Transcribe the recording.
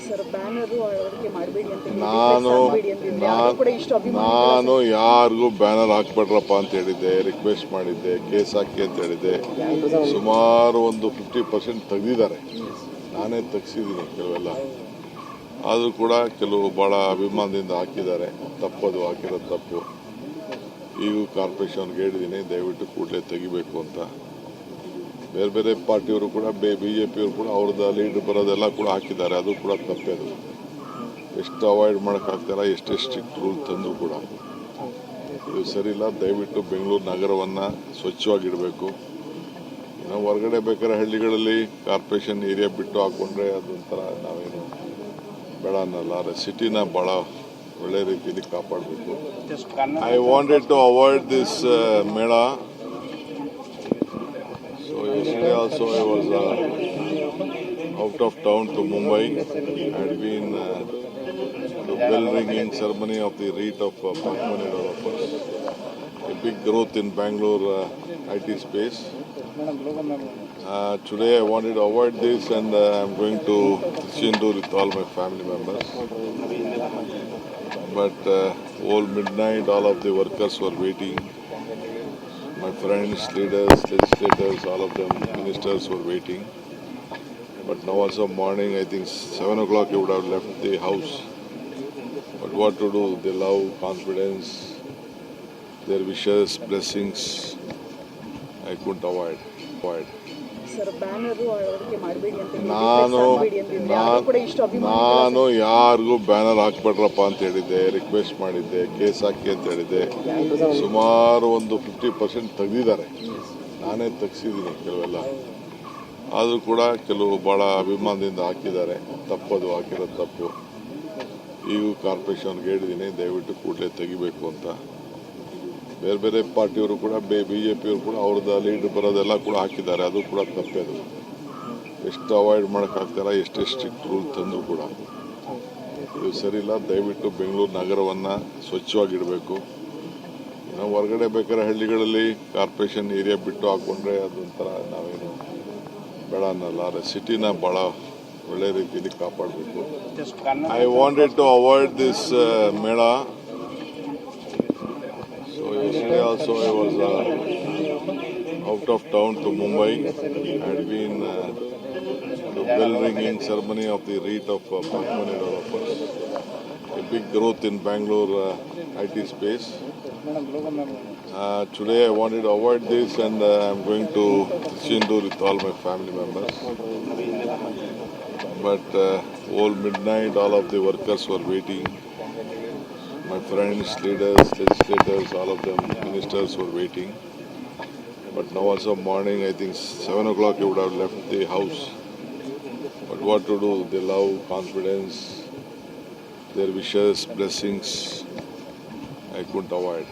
Sir banner ಅಳವಡಿಕೆ ಮಾಡಬೇಡಿ ಅಂತ ನಾನು ಯಾರಿಗೂ ಬ್ಯಾನರ್ ಹಾಕ್ಬೇಡ್ರಪ್ಪ ಅಂತ ಹೇಳಿದ್ದೆ, ರಿಕ್ವೆಸ್ಟ್ ಮಾಡಿದ್ದೆ, ಕೇಸ್ ಹಾಕಿ ಅಂತ ಹೇಳಿದ್ದೆ. ಸುಮಾರು ಒಂದು 50% ತೆಗೆದಿದ್ದಾರೆ, ನಾನೇ ತೆಗ್ಸಿದ್ದೀನಿ ಕೆಲವೆಲ್ಲ. ಆದರೂ ಕೂಡ ಕೆಲವು ಭಾಳ ಅಭಿಮಾನದಿಂದ ಹಾಕಿದ್ದಾರೆ. ತಪ್ಪದು, ಹಾಕಿರೋದು ತಪ್ಪು. ಈಗೂ ಕಾರ್ಪೊರೇಷನ್ಗೆ ಹೇಳಿದ್ದೀನಿ, ದಯವಿಟ್ಟು ಕೂಡಲೇ ತೆಗಿಬೇಕು ಅಂತ. ಬೇರೆ ಬೇರೆ ಪಾರ್ಟಿಯವರು ಕೂಡ BJPಯವರು ಕೂಡ ಅವ್ರದ್ದು ಲೀಡ್ ಬರೋದೆಲ್ಲ ಕೂಡ ಹಾಕಿದ್ದಾರೆ. ಅದು ಕೂಡ ತಪ್ಪೇದು. ಎಷ್ಟು ಅವಾಯ್ಡ್ ಮಾಡೋಕ್ಕಾಗ್ತಾರ, ಎಷ್ಟೇ ಸ್ಟ್ರಿಕ್ಟ್ ರೂಲ್ ತಂದರೂ ಕೂಡ ಇದು ಸರಿಯಿಲ್ಲ. ದಯವಿಟ್ಟು ಬೆಂಗಳೂರು ನಗರವನ್ನು ಸ್ವಚ್ಛವಾಗಿಡಬೇಕು. ನಾವು ಹೊರಗಡೆ ಬೇಕಾದ್ರೆ ಹಳ್ಳಿಗಳಲ್ಲಿ ಕಾರ್ಪೊರೇಷನ್ ಏರಿಯಾ ಬಿಟ್ಟು ಹಾಕ್ಕೊಂಡ್ರೆ ಅದೊಂಥರ ನಾವೇನು ಬೇಡ ಅನ್ನಲ್ಲ. ಸಿಟಿನ ಭಾಳ ಒಳ್ಳೆ ರೀತಿಯಲ್ಲಿ ಕಾಪಾಡಬೇಕು. I wanted to avoid this mela. So yesterday also I was out of town to Mumbai. I had been the bell ringing ceremony of the REIT of Park Money Developers. A big growth in Bangalore IT space. Today I wanted to avoid this and I'm going to Chindur with all my family members. But all midnight all of the workers were waiting. My friends, leaders, legislators, all of them, ministers were waiting. But now also morning, I think 7 o'clock I would have left the house. But what to do? Their love, confidence, their wishes, blessings, I couldn't avoid. Sir banner ಅಳವಡಿಕೆ ಮಾಡಬೇಡಿ ಅಂತ ನಾನು ಯಾರಿಗೂ banner ಹಾಕ್ಬೇಡ್ರಪ್ಪ ಅಂತ ಹೇಳಿದ್ದೆ, request ಮಾಡಿದ್ದೆ, case ಹಾಕಿ ಅಂತ ಹೇಳಿದ್ದೆ. ಸುಮಾರು ಒಂದು 50% ತೆಗೆದಿದ್ದಾರೆ, ನಾನೇ ತೆಗ್ಸಿದ್ದೀನಿ ಕೆಲವೆಲ್ಲ. ಆದರೂ ಕೂಡ ಕೆಲವು ಭಾಳ ಅಭಿಮಾನದಿಂದ ಹಾಕಿದ್ದಾರೆ. ತಪ್ಪದು, ಹಾಕಿರೋದು ತಪ್ಪು. ಈಗೂ ಕಾರ್ಪೊರೇಷನ್ಗೆ ಹೇಳಿದ್ದೀನಿ, ದಯವಿಟ್ಟು ಕೂಡಲೇ ತೆಗಿಬೇಕು ಅಂತ. ಬೇರೆ ಬೇರೆ ಪಾರ್ಟಿಯವರು ಕೂಡ BJPಯವರು ಕೂಡ ಅವ್ರದ್ದು ಲೀಡ್ ಬರೋದೆಲ್ಲ ಕೂಡ ಹಾಕಿದ್ದಾರೆ. ಅದು ಕೂಡ ತಪ್ಪೇದು. ಎಷ್ಟು ಅವಾಯ್ಡ್ ಮಾಡೋಕ್ಕಾಗ್ತಾರ, ಎಷ್ಟೇ ಸ್ಟ್ರಿಕ್ಟ್ ರೂಲ್ ತಂದರೂ ಕೂಡ ಇದು ಸರಿಯಿಲ್ಲ. ದಯವಿಟ್ಟು ಬೆಂಗಳೂರು ನಗರವನ್ನು ಸ್ವಚ್ಛವಾಗಿಡಬೇಕು. ನಾವು ಹೊರಗಡೆ ಬೇಕಾದ್ರೆ ಹಳ್ಳಿಗಳಲ್ಲಿ ಕಾರ್ಪೊರೇಷನ್ ಏರಿಯಾ ಬಿಟ್ಟು ಹಾಕ್ಕೊಂಡ್ರೆ ಅದೊಂಥರ ನಾವೇನು ಬೇಡ ಅನ್ನಲ್ಲ. ಸಿಟಿನ ಭಾಳ ಒಳ್ಳೆ ರೀತಿಯಲ್ಲಿ ಕಾಪಾಡಬೇಕು. I wanted to avoid this mela. So yesterday also I was out of town to Mumbai. I had been the bell ringing ceremony of the REIT of Park Money Developers. A big growth in Bangalore IT space. Today I wanted to avoid this and I'm going to Chindur with all my family members. But all midnight all of the workers were waiting. My friends, leaders, legislators, all of them, ministers were waiting. But now also morning, I think 7 o'clock I would have left the house. But what to do? Their love, confidence, their wishes, blessings, I couldn't avoid.